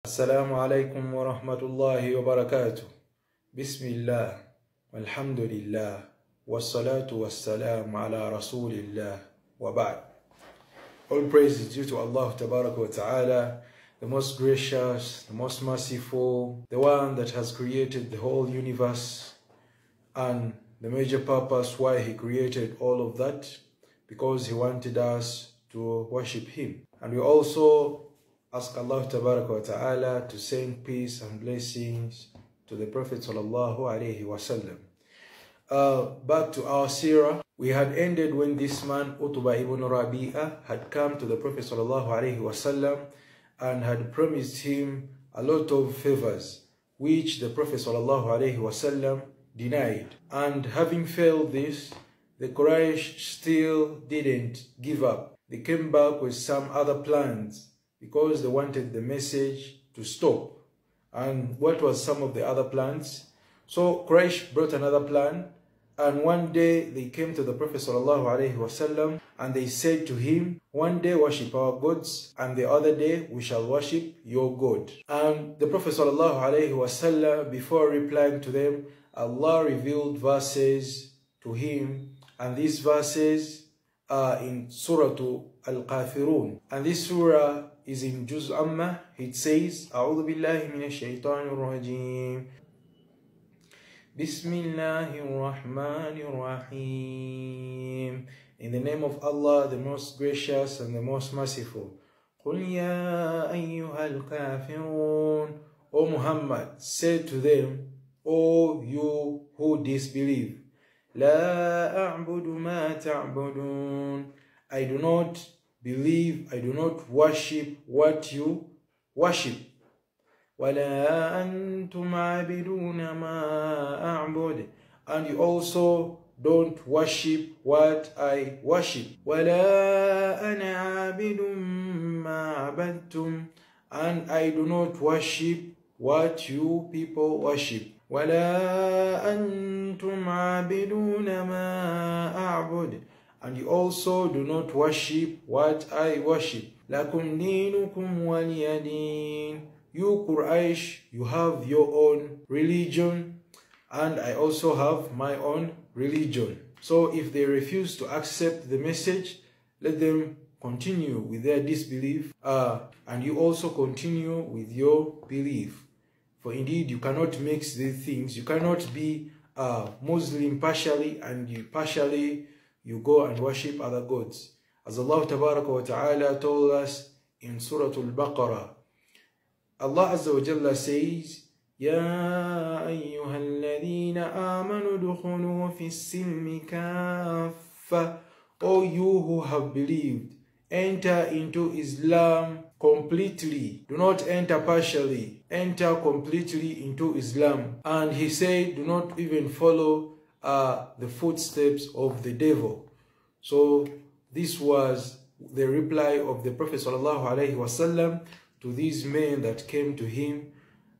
Assalamu alaikum wa rahmatullahi wa barakatuh. Bismillah, walhamdulillah, wassalatu wassalamu ala rasulillah, wa ba'd. All praise is due to Allah Tabaraka wa Ta'ala, the most gracious, the most merciful, the one that has created the whole universe, and the major purpose why He created all of that, because He wanted us to worship Him. And we also ask Allah Tabaraka wa Ta'ala to send peace and blessings to the Prophet Sallallahu Alaihi Wasallam. Back to our seerah, we had ended when this man Utbah ibn Rabi'ah had come to the Prophet Sallallahu Alaihi Wasallam and had promised him a lot of favors, which the Prophet Sallallahu Alaihi Wasallam denied. And having failed this, the Quraysh still didn't give up. They came back with some other plans, because they wanted the message to stop. And what was some of the other plans? So Quraysh brought another plan, and one day they came to the Prophet ﷺ and they said to him, one day worship our gods, and the other day we shall worship your God. And the Prophet ﷺ, before replying to them, Allah revealed verses to him, and these verses are in Surah Al-Kafirun. And this surah is in Juz Amma. It says, A'udhu billahi minash shaitanir rajim. Bismillahir Rahmanir Rahim. In the name of Allah, the most gracious and the most merciful. Qul ya ayyuhal kafirun. O Muhammad, say to them, O you who disbelieve, La a'budu ma ta'budun. I do not believe, I do not worship what you worship. وَلَا أَنْتُمْ عَابِدُونَ مَا أَعْبُدُ. And you also don't worship what I worship. وَلَا أَنَا عَابِدٌ مَا عَبَدْتُمْ. And I do not worship what you people worship. وَلَا أَنْتُمْ عَابِدُونَ مَا أَعْبُدُ. And you also do not worship what I worship. لَكُمْ دِينُكُمْ وَلِيَ دِينِ. You Quraysh, you have your own religion, and I also have my own religion. So if they refuse to accept the message, let them continue with their disbelief, and you also continue with your belief. For indeed, you cannot mix these things. You cannot be Muslim partially and you partially you go and worship other gods. As Allah Tabaraka wa Ta'ala told us in Surah Al-Baqarah, Allah Azza wa Jalla says, Ya ayyuhalladhina amanu dukhulu fi silmi kaffa. O you who have believed, enter into Islam completely. Do not enter partially. Enter completely into Islam. And he said, do not even follow the footsteps of the devil. So this was the reply of the Prophet ﷺ to these men that came to him,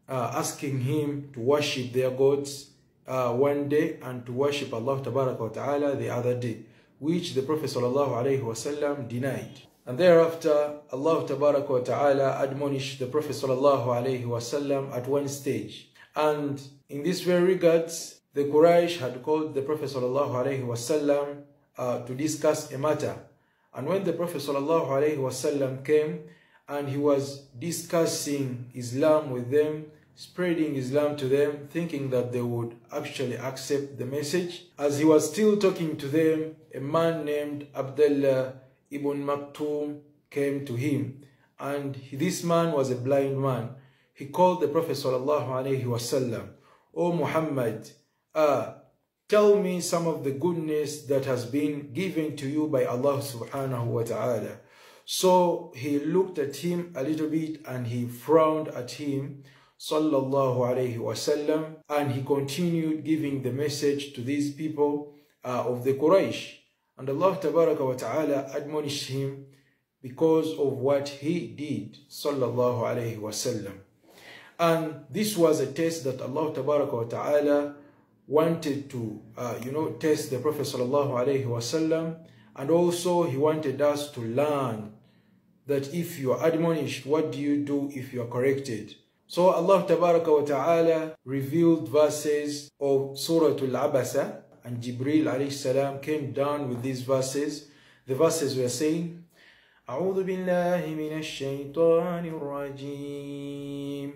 asking him to worship their gods one day and to worship Allah Tabaraka wa Ta'ala the other day, which the Prophet ﷺ denied. And thereafter, Allah Tabaraka wa Ta'ala admonished the Prophet ﷺ at one stage. And in this very regards, the Quraysh had called the Prophet ﷺ to discuss a matter. And when the Prophet ﷺ came and he was discussing Islam with them, spreading Islam to them, thinking that they would actually accept the message, as he was still talking to them, a man named Abdullah ibn Maktoum came to him. And this man was a blind man. He called the Prophet ﷺ, O Muhammad, tell me some of the goodness that has been given to you by Allah subhanahu wa ta'ala. So he looked at him a little bit and he frowned at him, sallallahu alayhi wasallam, and he continued giving the message to these people of the Quraysh. And Allah tabaraka wa ta'ala admonished him because of what he did, sallallahu alayhi wasallam. And this was a test that Allah tabaraka wa ta'ala wanted to, test the Prophet sallallahu alaihi wasallam, and also he wanted us to learn that if you are admonished, what do you do if you are corrected? So Allah Tabaraka wa Ta'ala revealed verses of Surah Al-Abasa, and Jibreel alayhi salam came down with these verses. The verses were saying, أعوذ بالله من الشيطان الرجيم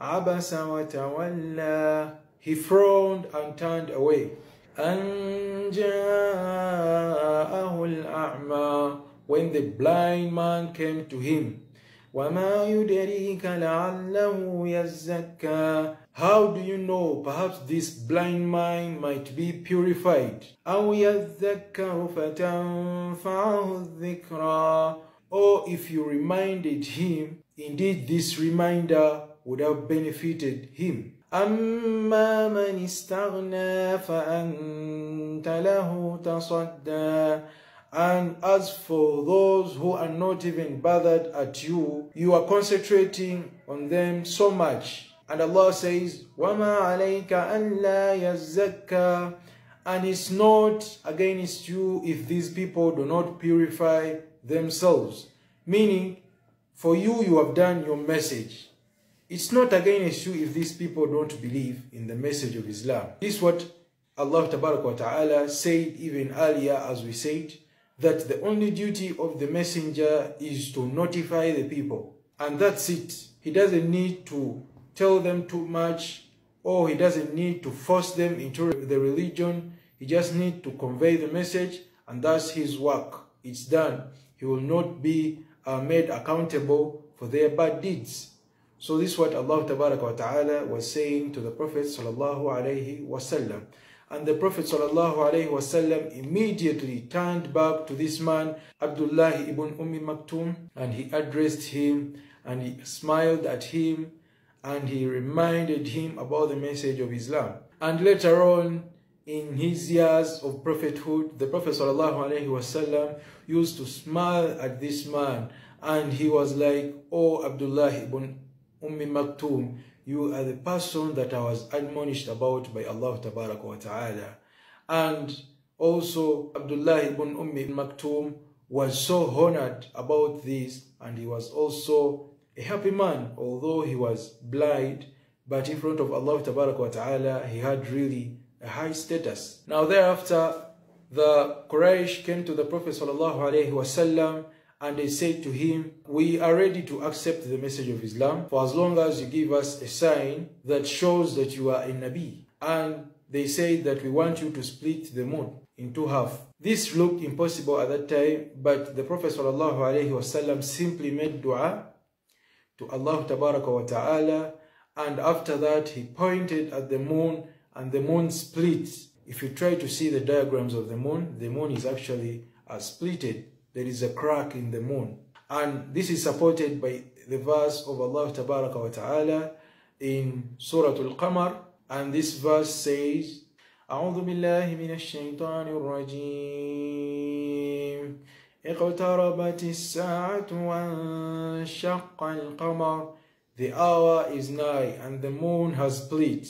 عبس وتولى. He frowned and turned away. أن جاءه الأعمى. When the blind man came to him. وَمَا يُدْرِيكَ لَعَلَّهُ يَزَّكَّى. How do you know? Perhaps this blind mind might be purified. أَوْ يَذَّكَّرُ فَتَنْفَعَهُ الذِّكْرَى. Or if you reminded him, indeed this reminder would have benefited him. أَمَّا مَنِ اسْتَغْنَى فَأَنْتَ لَهُ تَصَدَّى. And as for those who are not even bothered at you, you are concentrating on them so much. And Allah says, وَمَا عَلَيْكَ أَلَّا يَزَّكَّى. And it's not against you if these people do not purify themselves. Meaning, for you, you have done your message. It's not against you if these people don't believe in the message of Islam. This is what Allah Ta'ala said even earlier, as we said, that the only duty of the messenger is to notify the people. And that's it. He doesn't need to tell them too much, or he doesn't need to force them into the religion. He just needs to convey the message, and that's his work. It's done. He will not be made accountable for their bad deeds. So this is what Allah Ta'ala was saying to the Prophet Sallallahu Alaihi Wasallam. And the Prophet ﷺ immediately turned back to this man, Abdullah ibn Maktum, and he addressed him, and he smiled at him, and he reminded him about the message of Islam. And later on, in his years of prophethood, the Prophet ﷺ used to smile at this man, and he was like, "Oh, Abdullah ibn Maktum, you are the person that I was admonished about by Allah Ta'ala." And also Abdullah ibn Maktum was so honored about this, and he was also a happy man, although he was blind, but in front of Allah Ta'ala he had really a high status. Now thereafter, the Quraysh came to the Prophet ﷺ, and they said to him, "We are ready to accept the message of Islam for as long as you give us a sign that shows that you are a Nabi." And they said that we want you to split the moon into half. This looked impossible at that time, but the Prophet ﷺ simply made dua to Allah Ta'ala, and after that he pointed at the moon, and the moon split. If you try to see the diagrams of the moon is actually splitted. There is a crack in the moon. And this is supported by the verse of Allah Ta'ala in Surah Al-Qamar. And this verse says, أعوذ بالله من الشيطان الرجيم اقتربت الساعة وانشق القمر. The hour is nigh and the moon has split.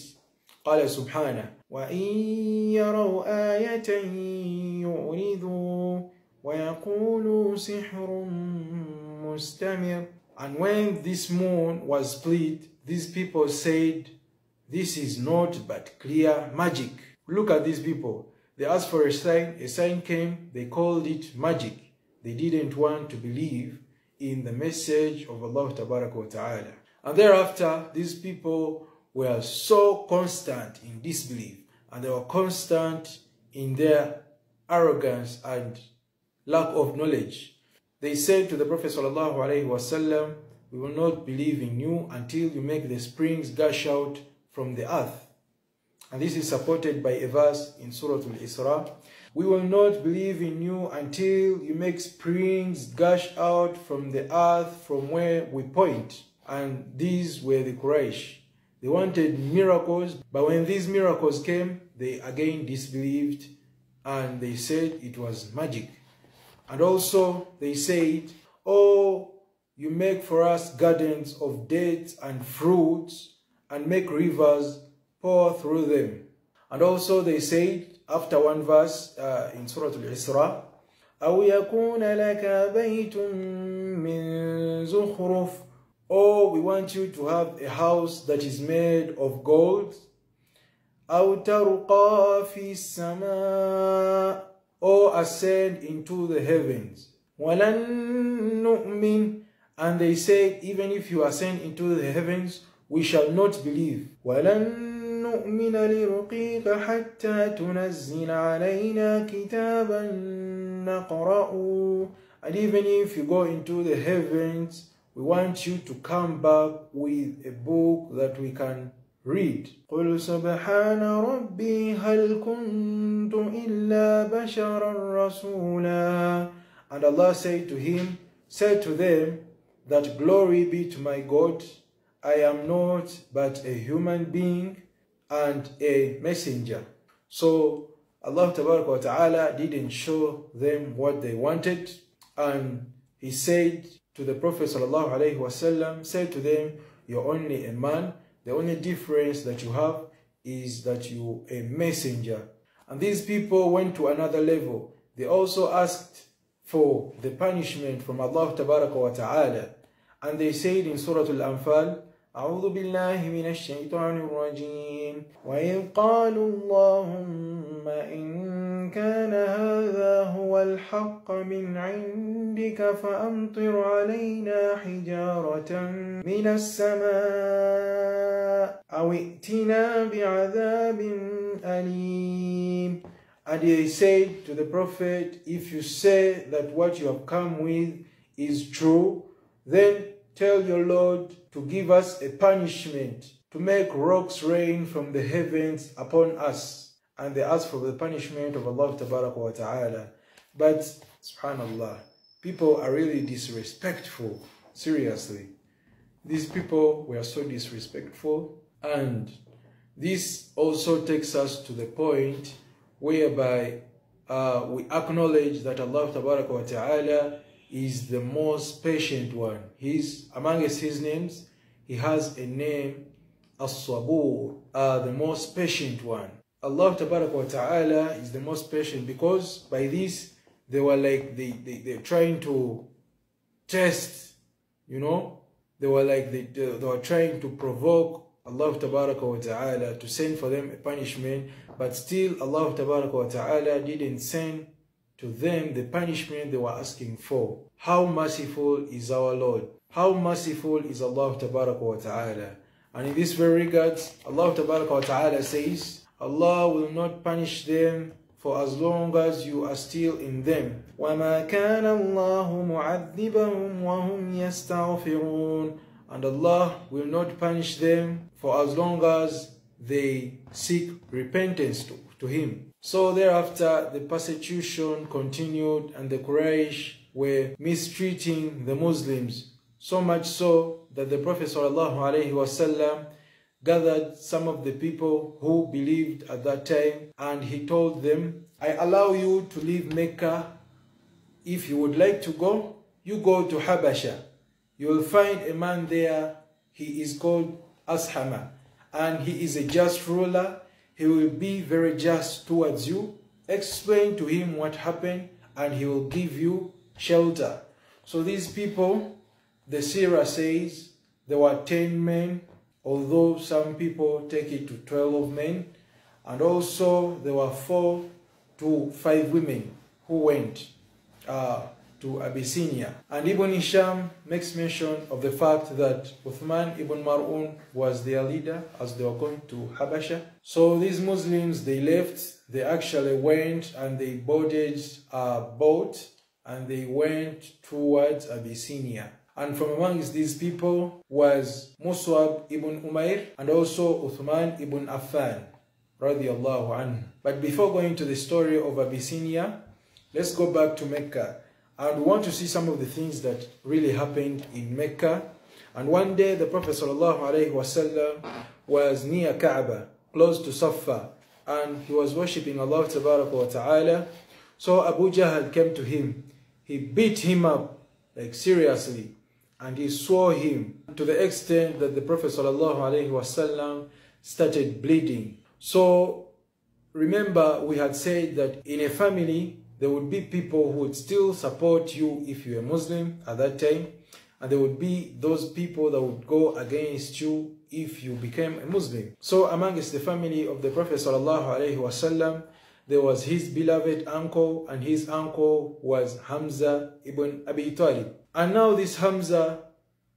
قال سبحانه وإن يروا آية يعرضوا وَيَقُولُوا سِحْرٌ مُسْتَمِرٌ. And when this moon was split, these people said, "This is not but clear magic." Look at these people. They asked for a sign came, they called it magic. They didn't want to believe in the message of Allah Ta'ala. And thereafter, these people were so constant in disbelief, and they were constant in their arrogance and lack of knowledge. They said to the Prophet ﷺ, "We will not believe in you until you make the springs gush out from the earth." And this is supported by a verse in Surah Al-Isra. "We will not believe in you until you make springs gush out from the earth from where we point." And these were the Quraysh. They wanted miracles, but when these miracles came, they again disbelieved, and they said it was magic. And also they said, "Oh, you make for us gardens of dates and fruits, and make rivers pour through them." And also they said, after one verse in Surah Al-Isra, أو يكون لك بيت من زخرف, or we want you to have a house that is made of gold. أو ترقى في السماء, or ascend into the heavens. وَلَن نُؤْمِن, and they said, even if you ascend into the heavens, we shall not believe. وَلَن نُؤْمِنَ لِرُقِيكَ حَتَّى تُنَزِّلَ عَلَيْنَا كِتَابًا نَقْرَأُ, and even if you go into the heavens, we want you to come back with a book that we can read. قُلْ سُبْحَانَ رَبِّي هَلْ كُنْتُ إِلَّا بَشَرًا رَسُولًا. And Allah said to them that glory be to my God, I am not but a human being and a messenger. So Allah Ta'ala didn't show them what they wanted, and He said to the Prophet ﷺ, said to them, you're only a man. The only difference that you have is that you're a messenger. And these people went to another level. They also asked for the punishment from Allah Ta'ala. And they said in Surah Al-Anfal, أعوذ بالله من الشيطان الرجيم وإذ قالوا اللهم إن كان هذا هو الحق من عندك فأمطر علينا حجارة من السماء أو ائتنا بعذاب أليم. And they said to the Prophet, if you say that what you have come with is true, then tell your Lord to give us a punishment, to make rocks rain from the heavens upon us. And they asked for the punishment of Allah Ta'ala. But, subhanallah, people are really disrespectful. Seriously. These people were so disrespectful. And this also takes us to the point whereby we acknowledge that Allah Ta'ala is the most patient one. Amongst his names, he has a name, As-Sabur, the most patient one. Allah Ta'ala is the most patient, because by this they were like they're trying to test, they were like they were trying to provoke Allah Ta'ala to send for them a punishment, but still Allah Ta'ala didn't send to them the punishment they were asking for. How merciful is our Lord? How merciful is Allah Ta'ala? And in this very regards, Allah Ta'ala says, Allah will not punish them for as long as you are still in them. وَمَا كَانَ اللَّهُ مُعَذِّبَهُمْ وَهُمْ يَسْتَغْفِرُونَ. And Allah will not punish them for as long as they seek repentance to Him. So thereafter, the persecution continued, and the Quraysh were mistreating the Muslims, so much so that the Prophet ﷺ gathered some of the people who believed at that time, and he told them, I allow you to leave Mecca. If you would like to go, you go to Habasha. You will find a man there. He is called Ashama, and he is a just ruler. He will be very just towards you. Explain to him what happened, and he will give you shelter. So these people, the Sirah says, there were 10 men, although some people take it to 12 men. And also there were 4 to 5 women who went to Abyssinia. And Ibn Hisham makes mention of the fact that Uthman ibn Mar'un was their leader as they were going to Habasha. So these Muslims, they left, they actually went and they boarded a boat and they went towards Abyssinia. And from amongst these people was Mus'ab ibn Umair and also Uthman ibn Affan, radiyallahu anhu. But before going to the story of Abyssinia, let's go back to Mecca. And we want to see some of the things that really happened in Mecca. And one day the Prophet ﷺ was near Kaaba, close to Safa, and he was worshipping Allah Ta'ala. So Abu Jahl came to him. He beat him up, like seriously, and he swore him to the extent that the Prophet ﷺ started bleeding. So remember, we had said that in a family, there would be people who would still support you if you're a Muslim at that time, and there would be those people that would go against you if you became a Muslim. So amongst the family of the Prophet ﷺ, there was his beloved uncle, and his uncle was Hamza ibn Abi Talib. And now this Hamza,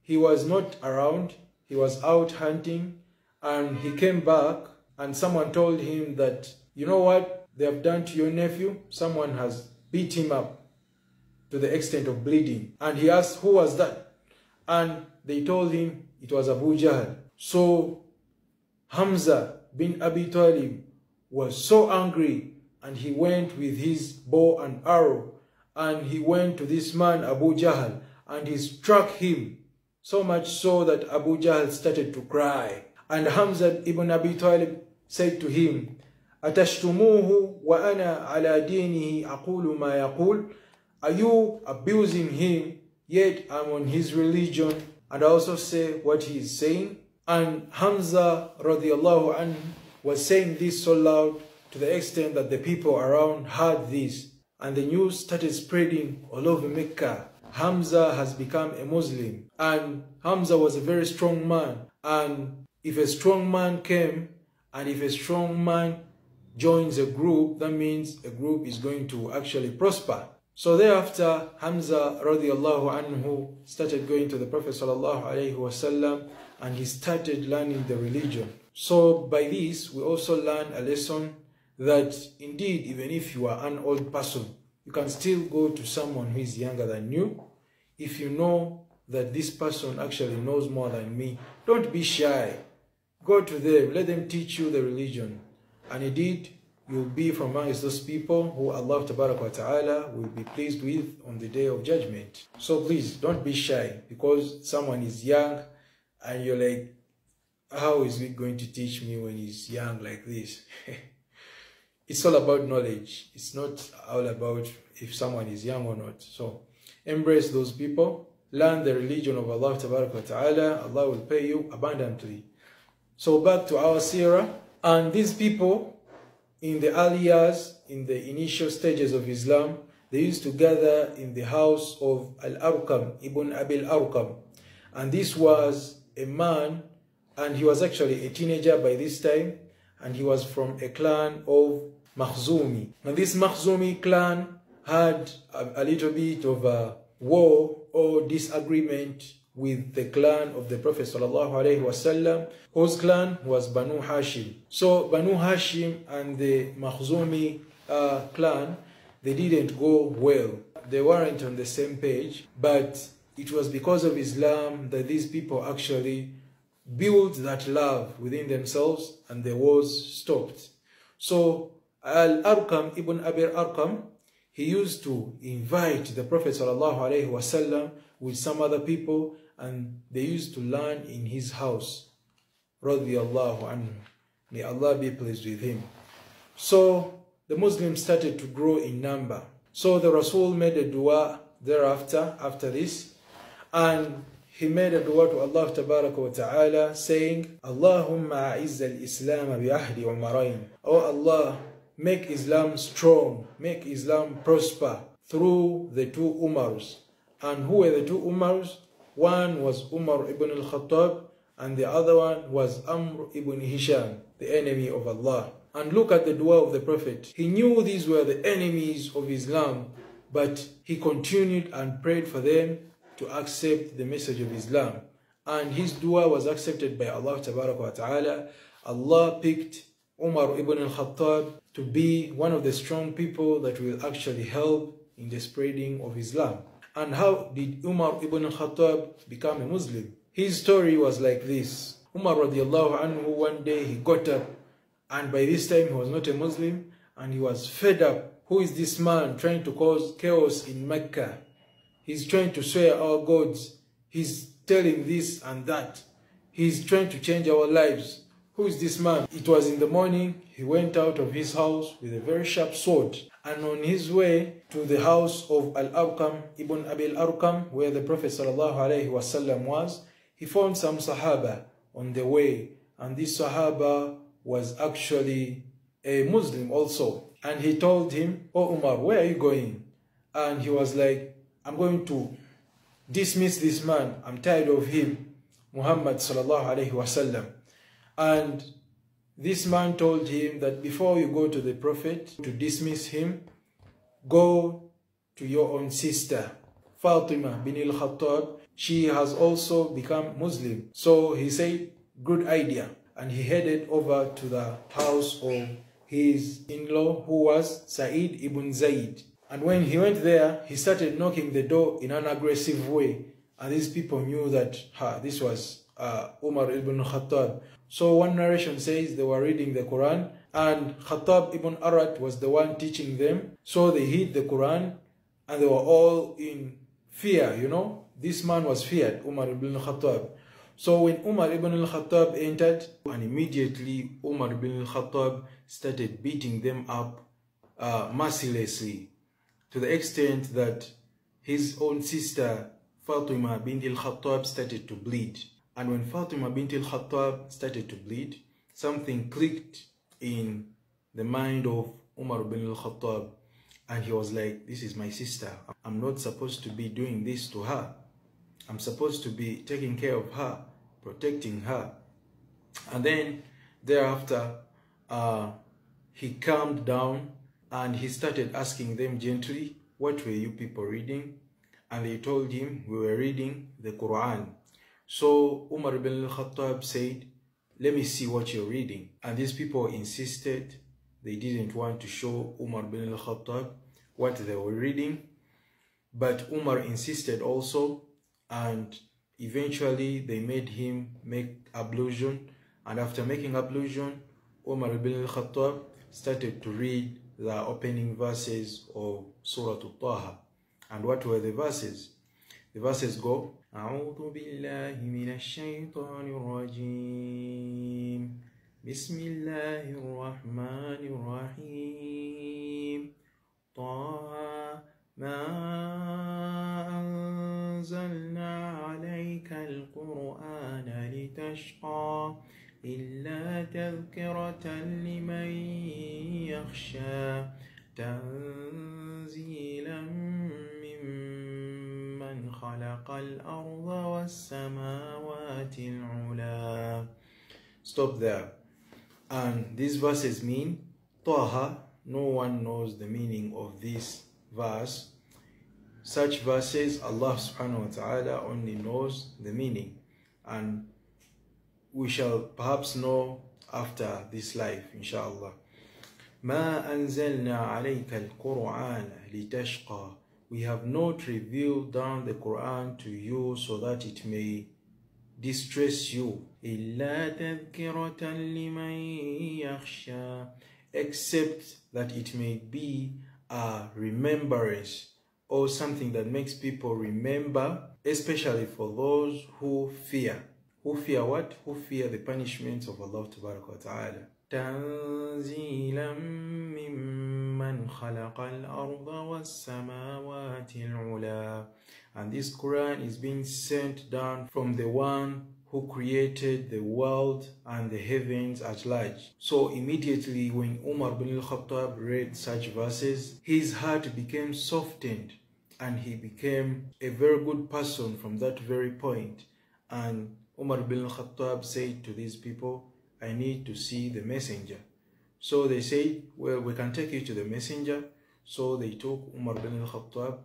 he was not around, he was out hunting, and he came back, and someone told him that, you know what they have done to your nephew? Someone has beat him up to the extent of bleeding. And he asked, who was that? And they told him it was Abu Jahl. So Hamza bin Abi Talib was so angry, and he went with his bow and arrow, and he went to this man Abu Jahl, and he struck him, so much so that Abu Jahl started to cry. And Hamza ibn Abi Talib said to him, "Atashumuhu wa ana ala dinihi aqulu ma yaqul?" Are you abusing him, yet I'm on his religion, and I also say what he is saying? And Hamza radiallahu anhu was saying this so loud to the extent that the people around heard this, and the news started spreading all over Mecca. Hamza has become a Muslim, and Hamza was a very strong man, and if a strong man came, and if a strong man joins a group, that means a group is going to actually prosper. So thereafter, Hamza radiallahu anhu started going to the Prophet sallallahu alaihi wasallam, and he started learning the religion. So by this, we also learn a lesson that indeed, even if you are an old person, you can still go to someone who is younger than you. If you know that this person actually knows more than me, don't be shy. Go to them, let them teach you the religion. And indeed, you'll be from amongst those people who Allah Tabaraka wa Ta'ala will be pleased with on the day of judgment. So please, don't be shy because someone is young and you're like, how is he going to teach me when he's young like this? It's all about knowledge. It's not all about if someone is young or not. So embrace those people. Learn the religion of Allah Tabaraka wa Ta'ala. Allah will pay you abundantly. So back to our seerah. And these people, in the early years, in the initial stages of Islam, they used to gather in the house of Al-Arqam, Ibn Abil Arqam. And this was a man, and he was actually a teenager by this time, and he was from a clan of Makhzumi. And this Makhzumi clan had a little bit of a war or disagreement with the clan of the Prophet ﷺ, whose clan was Banu Hashim. So Banu Hashim and the Makhzumi clan, they didn't go well. They weren't on the same page, but it was because of Islam that these people actually built that love within themselves, and the wars stopped. So Al-Arqam, Ibn Abi Arqam, he used to invite the Prophet ﷺ with some other people, and they used to learn in his house. Radiyallahu anhu. May Allah be pleased with him. So the Muslims started to grow in number. So the Rasul made a dua thereafter, after this, and he made a dua to Allah Tabaraka wa Ta'ala saying, Allahumma a'izz al-Islam bi-ahdi umarain. Oh Allah, make Islam strong, make Islam prosper through the two Umars. And who were the two Umars? One was Umar ibn al-Khattab, and the other one was Amr ibn Hisham, the enemy of Allah. And look at the dua of the Prophet. He knew these were the enemies of Islam, but he continued and prayed for them to accept the message of Islam. And his dua was accepted by Allah Tabaraka wa Ta'ala. Allah picked Umar ibn al-Khattab to be one of the strong people that will actually help in the spreading of Islam. And how did Umar ibn al-Khattab become a Muslim? His story was like this. Umar radiallahu anhu, one day he got up, and by this time he was not a Muslim, and he was fed up. Who is this man trying to cause chaos in Mecca? He's trying to swear our gods. He's telling this and that. He's trying to change our lives. Who is this man? It was in the morning. He went out of his house with a very sharp sword. And on his way to the house of Al-Arqam, Ibn Abil Arqam, where the Prophet ﷺ was, he found some Sahaba on the way. And this Sahaba was actually a Muslim also. And he told him, "Oh Umar, where are you going?" And he was like, "I'm going to dismiss this man. I'm tired of him, Muhammad sallallahu alaihi wasallam." And this man told him that before you go to the Prophet to dismiss him, go to your own sister, Fatima bin al-Khattab. She has also become Muslim. So he said, "Good idea." And he headed over to the house of his in-law, who was Sa'id ibn Zayd. And when he went there, he started knocking the door in an aggressive way. And these people knew that this was Umar ibn Khattab. So one narration says they were reading the Quran, and Khattab ibn Arat was the one teaching them. So they hid the Quran, and they were all in fear, This man was feared, Umar ibn Khattab. So when Umar ibn al-Khattab entered, and immediately Umar ibn al-Khattab started beating them up mercilessly, to the extent that his own sister Fatima bint al-Khattab started to bleed. And when Fatima bint al-Khattab started to bleed, something clicked in the mind of Umar ibn al-Khattab, and he was like, "This is my sister. I'm not supposed to be doing this to her. I'm supposed to be taking care of her, protecting her." And then thereafter, he calmed down and he started asking them gently, "What were you people reading?" And they told him, "We were reading the Quran." So Umar ibn al-Khattab said, "Let me see what you're reading." And these people insisted. They didn't want to show Umar ibn al-Khattab what they were reading. But Umar insisted also, and eventually they made him make ablution. And after making ablution, Umar ibn al-Khattab started to read the opening verses of Surah Al-Taha. And what were the verses? The verses go, "A'udhu billahi minash shaytanir rajim. Bismillahir rahmanir rahim. Taha ma anzalna alayka al-Qur'ana litashqa illa tadhkiratan liman yakhsha tanzilan mimman khalaqa al-arda was-samawati al-ula." Stop there. And these verses mean Taha. No one knows the meaning of this verse. Such verses, Allah subhanahu wa ta'ala only knows the meaning. And we shall perhaps know after this life, inshallah. Ma anzalna alayka al-Qur'an litashqa. We have not revealed down the Quran to you so that it may distress you. Illa tadhkiratan liman yakhsha. Except that it may be a remembrance or something that makes people remember, especially for those who fear. Who fear what? Who fear the punishments of Allah Ta'ala. تنزيلا ممن خلق الأرض والسماوات العلا. And this Quran is being sent down from the one who created the world and the heavens at large. So immediately when Umar bin al-Khattab read such verses, his heart became softened and he became a very good person from that very point. And Umar bin al-Khattab said to these people, "I need to see the messenger." So they said, "Well, we can take you to the messenger." So they took Umar bin al-Khattab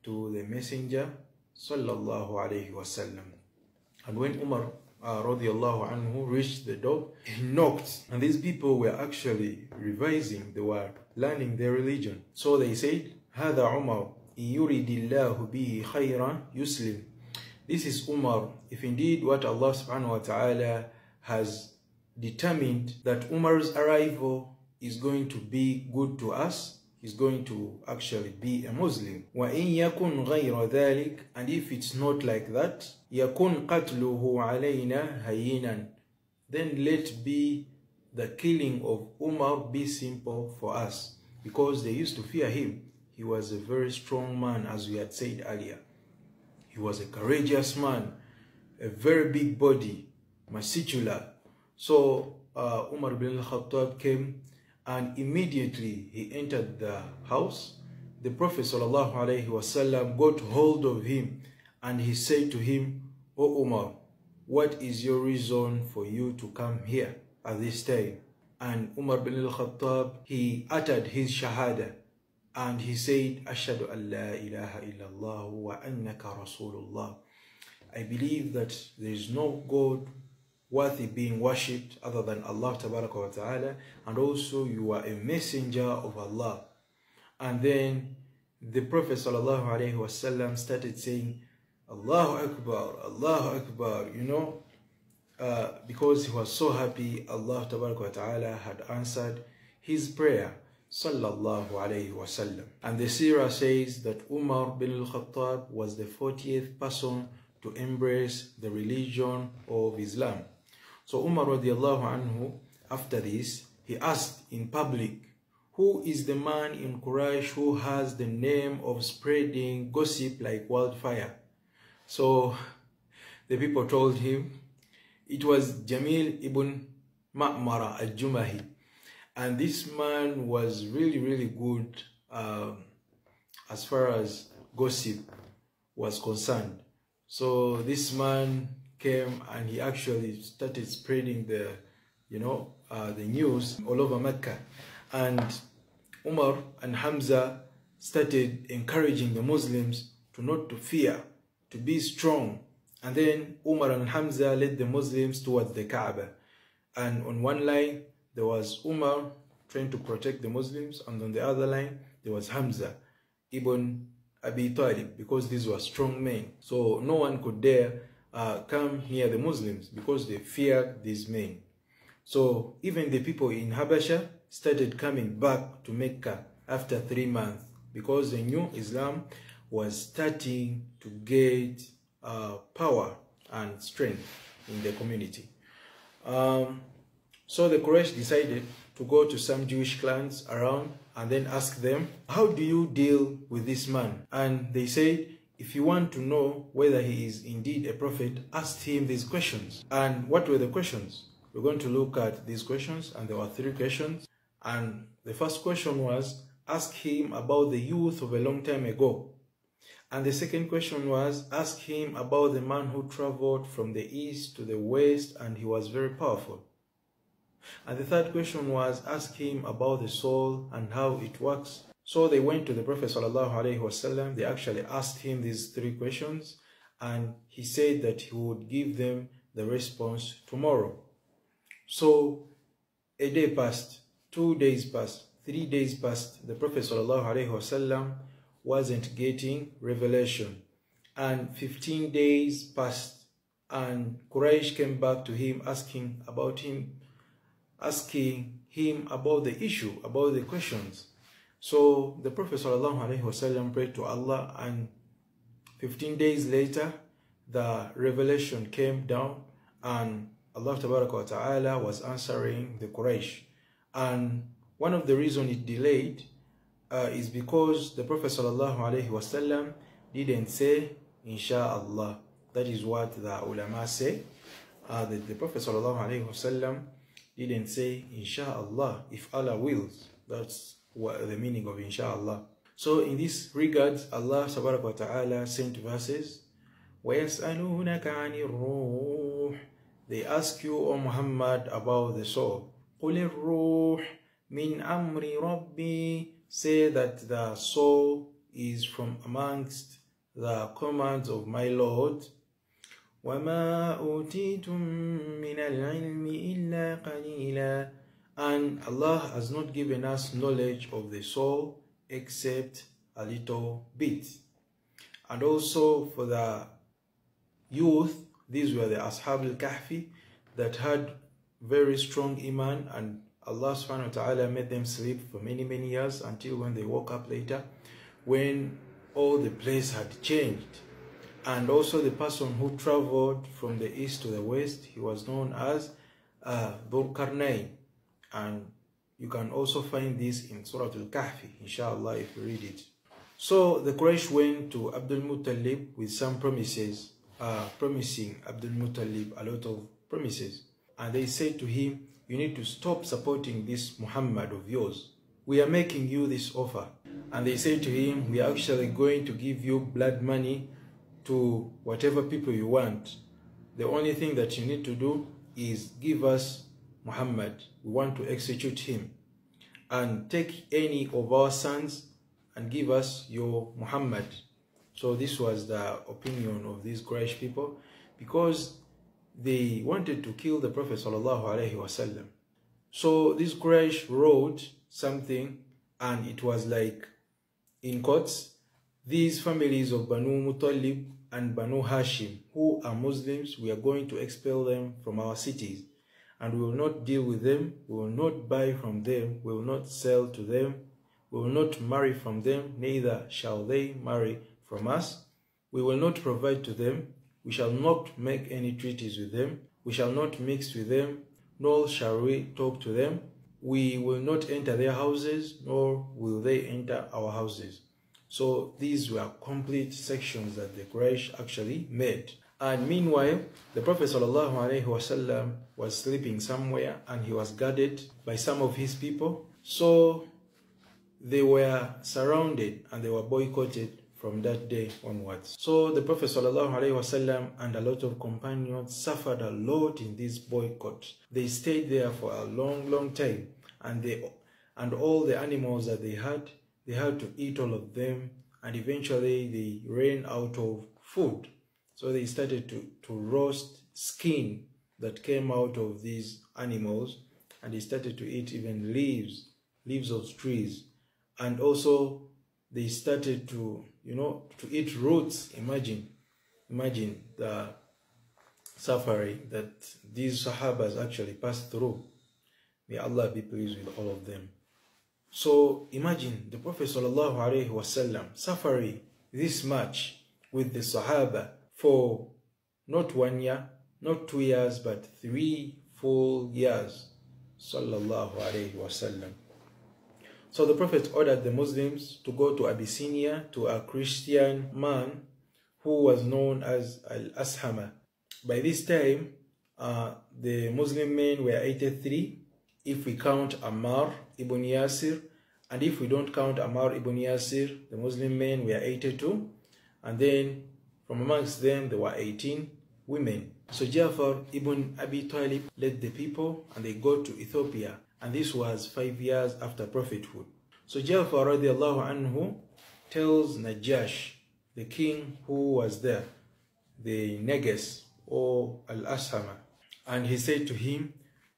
to the messenger sallallahu alayhi wasallam. And when Umar radiallahu anhu reached the door, he knocked. And these people were actually revising, they were learning their religion. So they said, "Hada Umar, yuridillahu bihi khayran yuslim." This is Umar, if indeed what Allah subhanahu wa ta'ala has determined that Umar's arrival is going to be good to us, he's going to actually be a Muslim. وَإِن يَكُنْ غَيْرَ ذَلِكَ. And if it's not like that, يَكُنْ قَتْلُهُ عَلَيْنَا هَيِّنًا. Then let be the killing of Umar be simple for us, because they used to fear him. He was a very strong man, as we had said earlier. He was a courageous man, a very big body, muscular. So Umar bin al-Khattab came And immediately he entered the house. The Prophet ﷺ got hold of him and he said to him, "O Umar, what is your reason for you to come here at this time?" And Umar bin al-Khattab, he uttered his shahada and he said, "Ashhadu an la ilaha illallah wa annaka Rasulullah." I believe that there is no God worthy being worshipped other than Allah Tabaraka wa Ta'ala, and also you are a messenger of Allah. And then the Prophet Sallallahu Alaihi Wasallam started saying, "Allahu Akbar, Allahu Akbar," because he was so happy Allah Tabaraka wa Ta'ala had answered his prayer, Sallallahu Alaihi Wasallam. And the seerah says that Umar bin al-Khattab was the 40th person to embrace the religion of Islam. So Umar radiallahu anhu, after this, he asked in public, "Who is the man in Quraysh who has the name of spreading gossip like wildfire?" So the people told him it was Jamil ibn Ma'mara al-Jumahi. And this man was really good as far as gossip was concerned. So this man came and he actually started spreading the news all over Mecca. And Umar and Hamza started encouraging the Muslims to not to fear, to be strong. And then Umar and Hamza led the Muslims towards the Kaaba. And on one line, there was Umar trying to protect the Muslims, and on the other line, there was Hamza ibn Abi Talib, because these were strong men. So no one could dare come near the Muslims because they feared these men. So even the people in Habasha started coming back to Mecca after 3 months, because they knew Islam was starting to get power and strength in the community. So the Quraysh decided to go to some Jewish clans around and then ask them, "How do you deal with this man?" And they said, "If you want to know whether he is indeed a prophet, ask him these questions." And what were the questions? We're going to look at these questions, and there were 3 questions. And the first question was, ask him about the youth of a long time ago. And the second question was, ask him about the man who traveled from the east to the west and he was very powerful. And the third question was, ask him about the soul and how it works. So they went to the Prophet ﷺ. They actually asked him these 3 questions, and he said that he would give them the response tomorrow. So a day passed, 2 days passed, 3 days passed. The Prophet ﷺ wasn't getting revelation. And 15 days passed, and Quraysh came back to him asking him about the issue, about the questions. So the Prophet ﷺ prayed to Allah, and 15 days later, the revelation came down, and Allah Ta'ala was answering the Quraysh. And one of the reasons it delayed is because the Prophet ﷺ didn't say, Insha'Allah. That is what the ulama say. The Prophet ﷺ didn't say, Insha'Allah, if Allah wills. That's what the meaning of Insha'Allah. So in this regards, Allah Ta'ala sent verses, وَيَسْأَلُونَكَ عَنِ الرُّوحِ. They ask you, O Muhammad, about the soul. قُلِ الرُّوحِ مِنْ أَمْرِ رَبِّي. Say that the soul is from amongst the commands of my Lord. وَمَا أُوتِيتُم مِّنَ الْعِلْمِ إِلَّا قَلِيلًا. And Allah has not given us knowledge of the soul except a little bit. And also for the youth, these were the Ashab al-Kahfi that had very strong iman, and Allah subhanahu wa ta'ala made them sleep for many years until when they woke up later, when all the place had changed. And also the person who traveled from the east to the west, he was known as Dhul Qarnayn. And you can also find this in Surah Al-Kahfi, inshallah, if you read it. So the Quraysh went to Abdul Muttalib with some promises, promising Abdul Muttalib a lot of promises. And they said to him, you need to stop supporting this Muhammad of yours. We are making you this offer. And they say to him, we are actually going to give you blood money to whatever people you want. The only thing that you need to do is give us Muhammad. We want to execute him. And take any of our sons and give us your Muhammad. So this was the opinion of these Quraysh people, because they wanted to kill the Prophet sallallahu alaihi wasallam. So this Quraysh wrote something, and it was like, in quotes, these families of Banu Muttalib and Banu Hashim who are Muslims, we are going to expel them from our cities, and we will not deal with them, we will not buy from them, we will not sell to them, we will not marry from them, neither shall they marry from us. We will not provide to them, we shall not make any treaties with them, we shall not mix with them, nor shall we talk to them. We will not enter their houses, nor will they enter our houses. So these were complete sections that the Quraysh actually made. And meanwhile, the Prophet ﷺ was sleeping somewhere, and he was guarded by some of his people. So they were surrounded and they were boycotted from that day onwards. So the Prophet ﷺ and a lot of companions suffered a lot in this boycott. They stayed there for a long time, and all the animals that they had to eat all of them, and eventually they ran out of food. So they started to roast skin that came out of these animals, and they started to eat even leaves of trees, and also they started to eat roots. Imagine the suffering that these Sahabas actually passed through. May Allah be pleased with all of them. So imagine the Prophet ﷺ suffering this much with the Sahaba for not 1 year, not 2 years, but 3 full years. Sallallahu Alaihi Wasallam. So the Prophet ordered the Muslims to go to Abyssinia to a Christian man who was known as Al-Ashama. By this time, the Muslim men were 83, if we count Ammar ibn Yasir, and if we don't count Ammar ibn Yasir, the Muslim men were 82, and then from amongst them there were 18 women. So Ja'far ibn Abi Talib led the people, and they got to Ethiopia, and this was 5 years after prophethood. So Ja'far radiallahu anhu tells Najash, the king who was there, the Negus or Al-Ashama, and he said to him,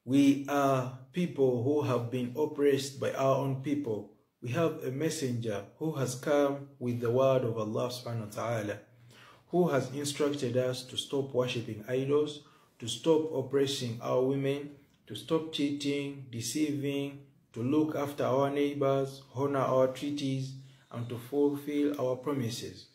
we are people who have been oppressed by our own people. We have a messenger who has come with the word of Allah subhanahu wa ta'ala, who has instructed us to stop worshipping idols, to stop oppressing our women, to stop cheating, deceiving, to look after our neighbors, honor our treaties, and to fulfill our promises.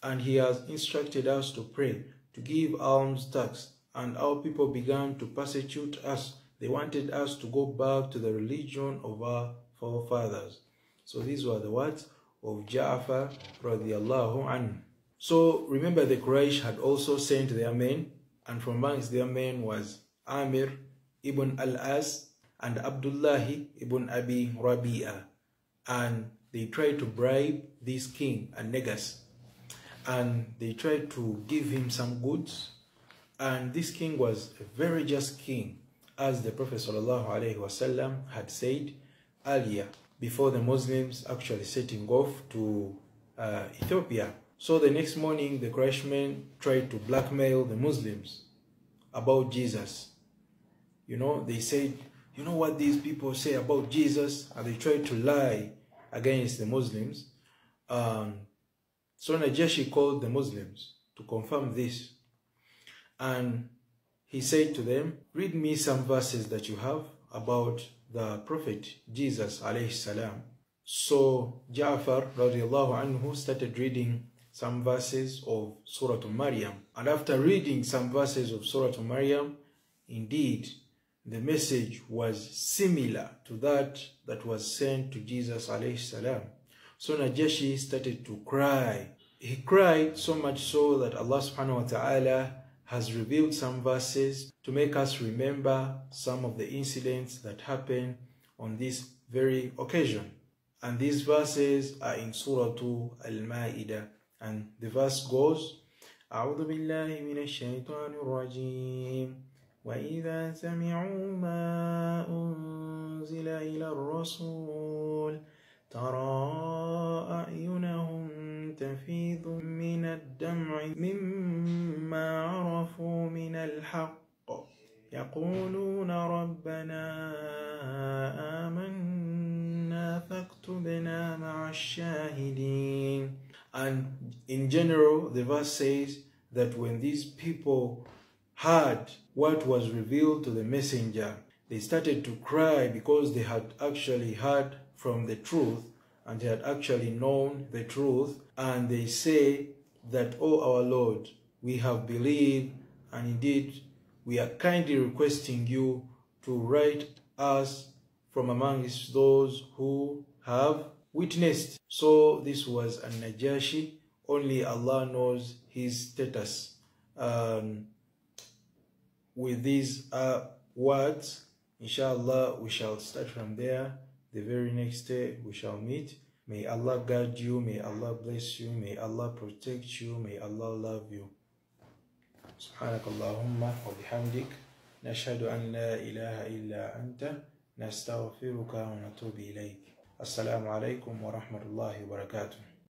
And he has instructed us to pray, to give alms tax, and our people began to persecute us. They wanted us to go back to the religion of our forefathers. So these were the words of Ja'far radiallahu anhu. So remember, the Quraysh had also sent their men, and from amongst their men was Amir ibn al-As and Abdullahi ibn Abi Rabi'a. And they tried to bribe this king, An-Negus, and they tried to give him some goods. And this king was a very just king, as the Prophet ﷺ had said earlier, before the Muslims actually setting off to Ethiopia. So the next morning, the Quraysh men tried to blackmail the Muslims about Jesus. They said, you know what these people say about Jesus? And they tried to lie against the Muslims. So Najashi called the Muslims to confirm this. And he said to them, read me some verses that you have about the Prophet Jesus alayhi salam. So Ja'far radiallahu anhu started reading some verses of Surah Maryam. And after reading some verses of Surah Maryam, indeed, the message was similar to that was sent to Jesus alayhi salam. So Najashi started to cry. He cried so much so that Allah subhanahu wa ta'ala has revealed some verses to make us remember some of the incidents that happened on this very occasion. And these verses are in Surah Al-Ma'idah. And the verse goes, أعوذ بالله من الشيطان الرجيم وإذا سمعوا ما أنزل إلى الرسول ترى أعينهم تفيض من الدمع مما عرفوا من الحق يقولون ربنا آمنا فاكتبنا مع الشاهدين. And in general, the verse says that when these people heard what was revealed to the messenger, they started to cry because they had actually heard from the truth and they had actually known the truth. And they say that, "Oh our Lord, we have believed, and indeed we are kindly requesting you to write us from amongst those who have witnessed." So this was An-Najashi. Only Allah knows his status. With these words, inshallah, we shall start from there. The very next day we shall meet. May Allah guide you, may Allah bless you, may Allah protect you, may Allah love you. سبحانك اللهم وبحمدك نشهد أن لا إله إلا أنت نستغفرك ونتوب إليك. السلام عليكم ورحمة الله وبركاته.